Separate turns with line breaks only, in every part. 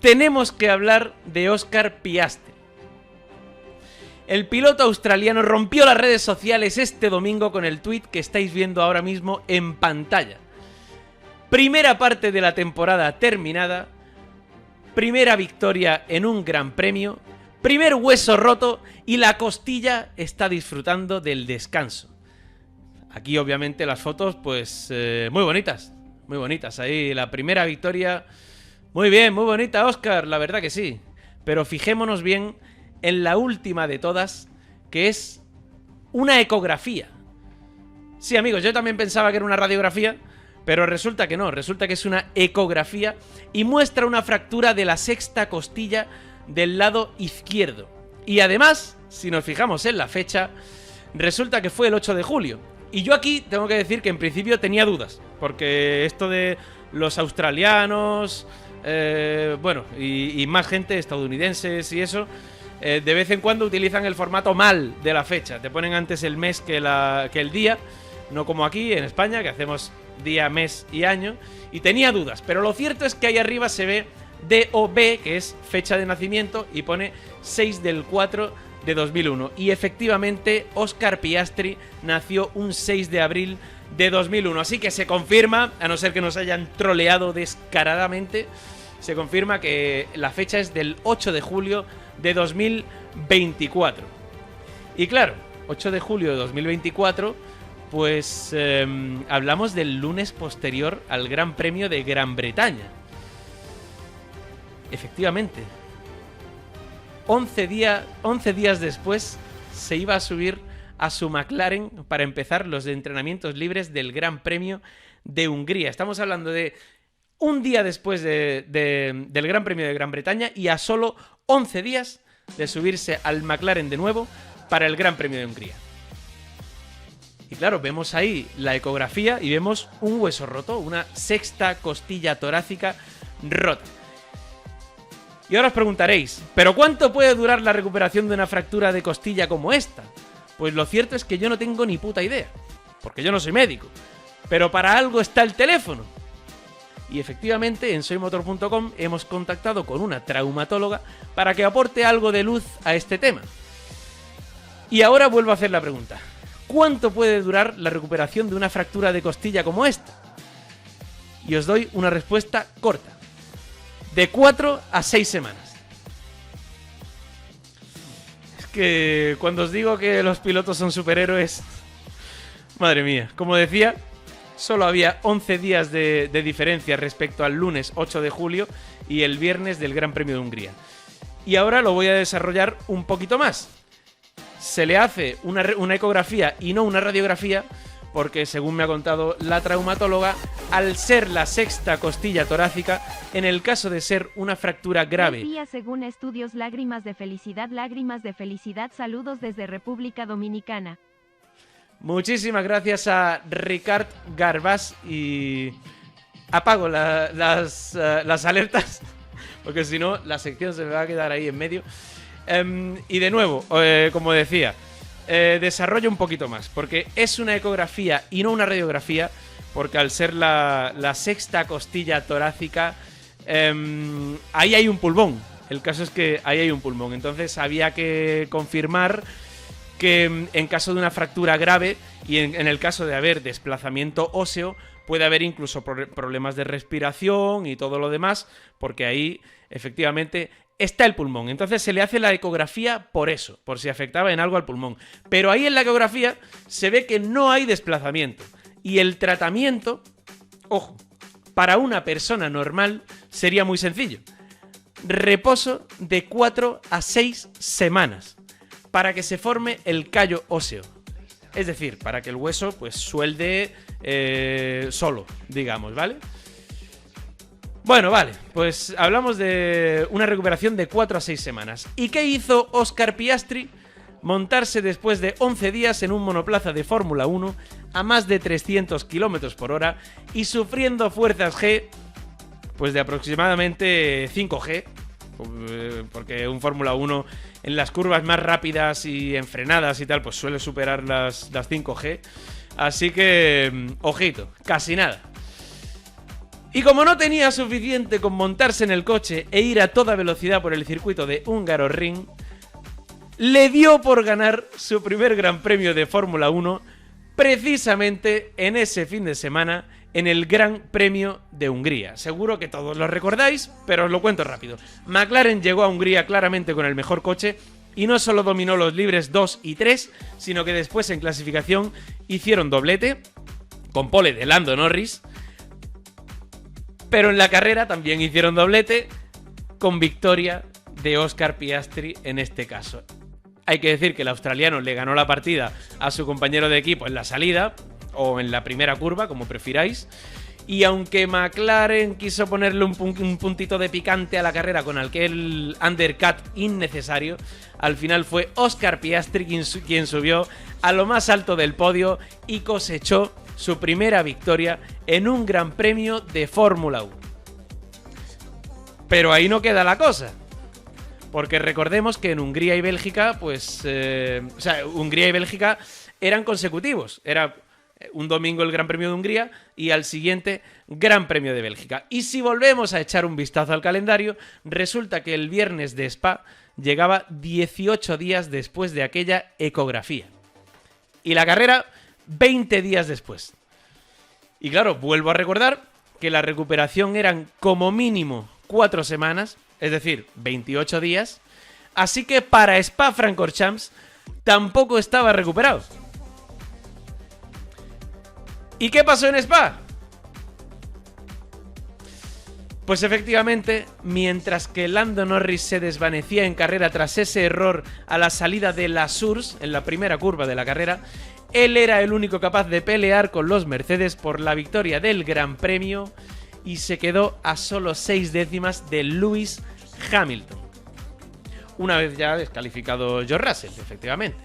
tenemos que hablar de Oscar Piastri. El piloto australiano rompió las redes sociales este domingo con el tuit que estáis viendo ahora mismo en pantalla. Primera parte de la temporada terminada, primera victoria en un gran premio, primer hueso roto y la costilla está disfrutando del descanso. Aquí obviamente las fotos pues muy bonitas, ahí la primera victoria, muy bien, muy bonita Óscar, la verdad que sí, pero fijémonos bien en la última de todas, que es una ecografía. Sí amigos, yo también pensaba que era una radiografía, pero resulta que no, resulta que es una ecografía y muestra una fractura de la sexta costilla del lado izquierdo. Y además, si nos fijamos en la fecha, resulta que fue el 8 de julio. Y yo aquí tengo que decir que en principio tenía dudas, porque esto de los australianos, bueno, y más gente, estadounidenses y eso, de vez en cuando utilizan el formato mal de la fecha. Te ponen antes el mes que el día, no como aquí en España, que hacemos día, mes y año. Y tenía dudas, pero lo cierto es que ahí arriba se ve DOB, que es fecha de nacimiento, y pone 6 del 4 de 2001. Y efectivamente, Oscar Piastri nació un 6 de abril de 2001. Así que se confirma, a no ser que nos hayan troleado descaradamente, se confirma que la fecha es del 8 de julio de 2024. Y claro, 8 de julio de 2024, pues hablamos del lunes posterior al Gran Premio de Gran Bretaña. Efectivamente, 11 días después se iba a subir a su McLaren para empezar los entrenamientos libres del Gran Premio de Hungría. Estamos hablando de un día después del Gran Premio de Gran Bretaña y a solo 11 días de subirse al McLaren de nuevo para el Gran Premio de Hungría. Y claro, vemos ahí la ecografía y vemos un hueso roto, una sexta costilla torácica rota. Y ahora os preguntaréis, ¿pero cuánto puede durar la recuperación de una fractura de costilla como esta? Pues lo cierto es que yo no tengo ni puta idea, porque yo no soy médico. Pero para algo está el teléfono. Y efectivamente en soymotor.com hemos contactado con una traumatóloga para que aporte algo de luz a este tema. Y ahora vuelvo a hacer la pregunta. ¿Cuánto puede durar la recuperación de una fractura de costilla como esta? Y os doy una respuesta corta. De 4 a 6 semanas. Es que cuando os digo que los pilotos son superhéroes... Madre mía, como decía, solo había 11 días de diferencia respecto al lunes 8 de julio y el viernes del Gran Premio de Hungría. Y ahora lo voy a desarrollar un poquito más. Se le hace una ecografía y no una radiografía porque, según me ha contado la traumatóloga, al ser la sexta costilla torácica, en el caso de ser una fractura grave...
Según estudios, lágrimas de felicidad, saludos desde República Dominicana.
Muchísimas gracias a Ricard Garbas y apago las alertas porque si no la sección se me va a quedar ahí en medio. Y de nuevo, como decía, desarrollo un poquito más porque es una ecografía y no una radiografía, porque al ser la sexta costilla torácica, ahí hay un pulmón. El caso es que ahí hay un pulmón, entonces había que confirmar que en caso de una fractura grave y en el caso de haber desplazamiento óseo, puede haber incluso problemas de respiración y todo lo demás, porque ahí efectivamente está el pulmón. Entonces se le hace la ecografía por eso, por si afectaba en algo al pulmón. Pero ahí en la ecografía se ve que no hay desplazamiento. Y el tratamiento, ojo, para una persona normal sería muy sencillo. Reposo de 4 a 6 semanas. Para que se forme el callo óseo. Es decir, para que el hueso pues suelde solo, digamos, ¿vale? Bueno, vale, pues hablamos de una recuperación de 4 a 6 semanas. ¿Y qué hizo Oscar Piastri? Montarse después de 11 días en un monoplaza de Fórmula 1 a más de 300 km por hora y sufriendo fuerzas G, pues de aproximadamente 5G, porque un Fórmula 1 en las curvas más rápidas y en frenadas y tal, pues suele superar las 5G. Así que, ojito, casi nada. Y como no tenía suficiente con montarse en el coche e ir a toda velocidad por el circuito de Hungaroring, le dio por ganar su primer Gran Premio de Fórmula 1 precisamente en ese fin de semana en el Gran Premio de Hungría. Seguro que todos lo recordáis, pero os lo cuento rápido. McLaren llegó a Hungría claramente con el mejor coche y no solo dominó los libres 2 y 3, sino que después en clasificación hicieron doblete con pole de Lando Norris, pero en la carrera también hicieron doblete con victoria de Oscar Piastri en este caso. Hay que decir que el australiano le ganó la partida a su compañero de equipo en la salida, o en la primera curva, como prefiráis. Y aunque McLaren quiso ponerle un puntito de picante a la carrera con aquel undercut innecesario, al final fue Oscar Piastri quien subió a lo más alto del podio y cosechó su primera victoria en un Gran Premio de Fórmula 1. Pero ahí no queda la cosa. Porque recordemos que en Hungría y Bélgica, Hungría y Bélgica eran consecutivos. Era un domingo el Gran Premio de Hungría y al siguiente Gran Premio de Bélgica. Y si volvemos a echar un vistazo al calendario, resulta que el viernes de Spa llegaba 18 días después de aquella ecografía. Y la carrera 20 días después. Y claro, vuelvo a recordar que la recuperación eran como mínimo 4 semanas, es decir, 28 días, así que para Spa-Francorchamps tampoco estaba recuperado. ¿Y qué pasó en Spa? Pues efectivamente, mientras que Lando Norris se desvanecía en carrera tras ese error a la salida de la Source en la primera curva de la carrera, él era el único capaz de pelear con los Mercedes por la victoria del Gran Premio y se quedó a solo 6 décimas de Lewis Hamilton. Una vez ya descalificado George Russell, efectivamente.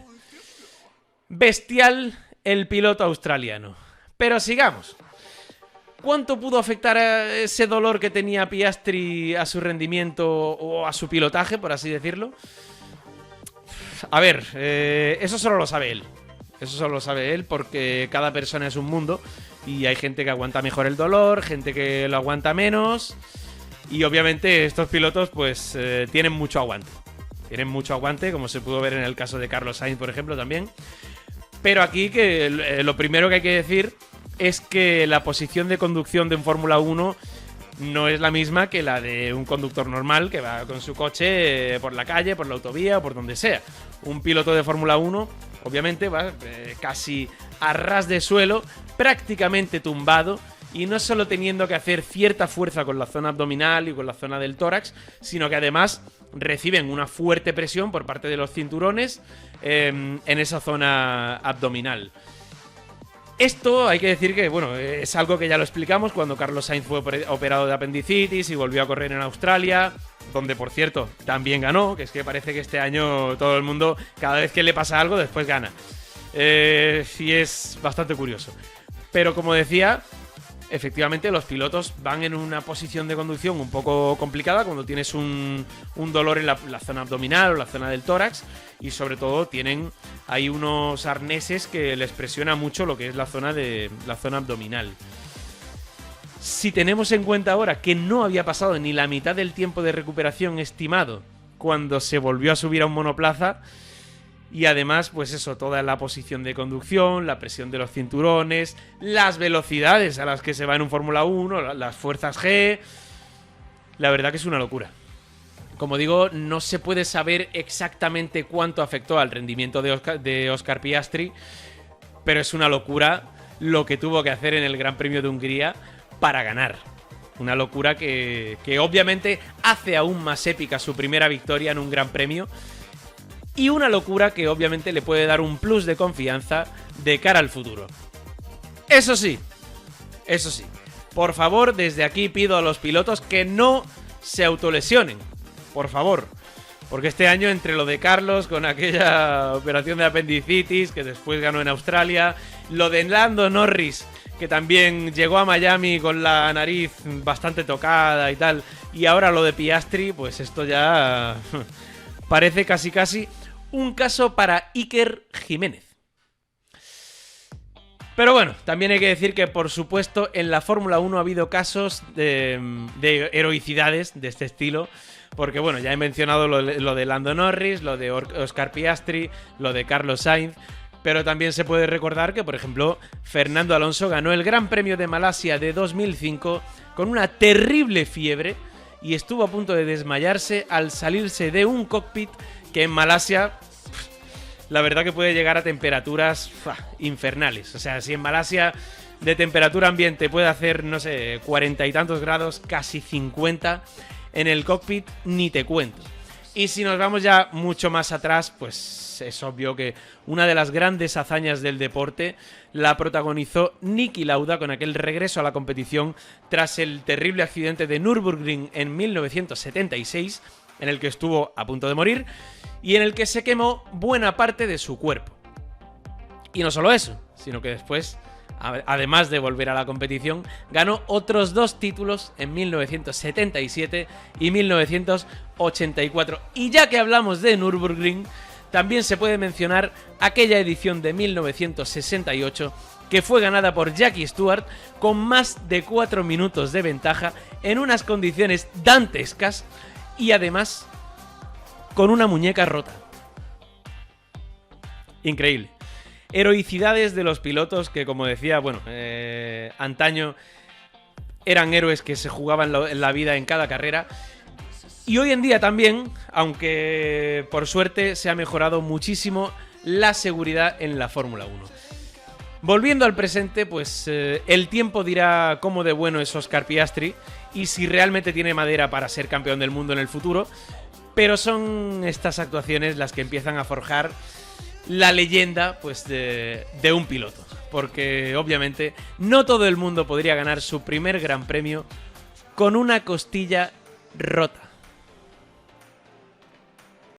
Bestial el piloto australiano. Pero sigamos. ¿Cuánto pudo afectar a ese dolor que tenía Piastri a su rendimiento o a su pilotaje, por así decirlo? A ver, eso solo lo sabe él. Eso solo lo sabe él porque cada persona es un mundo y hay gente que aguanta mejor el dolor, gente que lo aguanta menos y obviamente estos pilotos pues tienen mucho aguante. Tienen mucho aguante, como se pudo ver en el caso de Carlos Sainz, por ejemplo, también. Pero aquí que lo primero que hay que decir es que la posición de conducción de un Fórmula 1 no es la misma que la de un conductor normal que va con su coche por la calle, por la autovía o por donde sea. Un piloto de Fórmula 1, obviamente, va casi a ras de suelo, prácticamente tumbado, y no solo teniendo que hacer cierta fuerza con la zona abdominal y con la zona del tórax, sino que además reciben una fuerte presión por parte de los cinturones en esa zona abdominal. Esto hay que decir que, bueno, es algo que ya lo explicamos cuando Carlos Sainz fue operado de apendicitis y volvió a correr en Australia, donde, por cierto, también ganó, que es que parece que este año todo el mundo, cada vez que le pasa algo, después gana. Y es bastante curioso. Pero como decía, efectivamente los pilotos van en una posición de conducción un poco complicada cuando tienes un dolor en la zona abdominal o la zona del tórax, y sobre todo tienen ahí unos arneses que les presiona mucho lo que es la zona abdominal. Si tenemos en cuenta ahora que no había pasado ni la mitad del tiempo de recuperación estimado cuando se volvió a subir a un monoplaza, y además, pues eso, toda la posición de conducción, la presión de los cinturones, las velocidades a las que se va en un Fórmula 1, las fuerzas G, la verdad que es una locura. Como digo, no se puede saber exactamente cuánto afectó al rendimiento de Oscar Piastri, pero es una locura lo que tuvo que hacer en el Gran Premio de Hungría para ganar. Una locura que obviamente hace aún más épica su primera victoria en un Gran Premio, y una locura que obviamente le puede dar un plus de confianza de cara al futuro. Eso sí, por favor, desde aquí pido a los pilotos que no se autolesionen. Por favor. Porque este año, entre lo de Carlos con aquella operación de apendicitis que después ganó en Australia, lo de Lando Norris, que también llegó a Miami con la nariz bastante tocada y tal, y ahora lo de Piastri, pues esto ya parece casi un caso para Iker Jiménez. Pero bueno, también hay que decir que, por supuesto, en la Fórmula 1 ha habido casos de heroicidades de este estilo. Porque, bueno, ya he mencionado lo de Lando Norris, lo de Oscar Piastri, lo de Carlos Sainz. Pero también se puede recordar que, por ejemplo, Fernando Alonso ganó el Gran Premio de Malasia de 2005 con una terrible fiebre y estuvo a punto de desmayarse al salirse de un cockpit que en Malasia, la verdad que puede llegar a temperaturas infernales. O sea, si en Malasia de temperatura ambiente puede hacer, no sé, 40 y tantos grados, casi 50, en el cockpit ni te cuento. Y si nos vamos ya mucho más atrás, pues es obvio que una de las grandes hazañas del deporte la protagonizó Niki Lauda con aquel regreso a la competición tras el terrible accidente de Nürburgring en 1976, en el que estuvo a punto de morir y en el que se quemó buena parte de su cuerpo. Y no solo eso, sino que después, además de volver a la competición, ganó otros 2 títulos en 1977 y 1984. Y ya que hablamos de Nürburgring, también se puede mencionar aquella edición de 1968 que fue ganada por Jackie Stewart con más de 4 minutos de ventaja en unas condiciones dantescas y además con una muñeca rota. Increíble. Heroicidades de los pilotos que, como decía, bueno, antaño eran héroes que se jugaban la vida en cada carrera. Y hoy en día también, aunque por suerte se ha mejorado muchísimo la seguridad en la Fórmula 1. Volviendo al presente, pues el tiempo dirá cómo de bueno es Oscar Piastri y si realmente tiene madera para ser campeón del mundo en el futuro. Pero son estas actuaciones las que empiezan a forjar la leyenda, pues, de un piloto. Porque obviamente no todo el mundo podría ganar su primer gran premio con una costilla rota.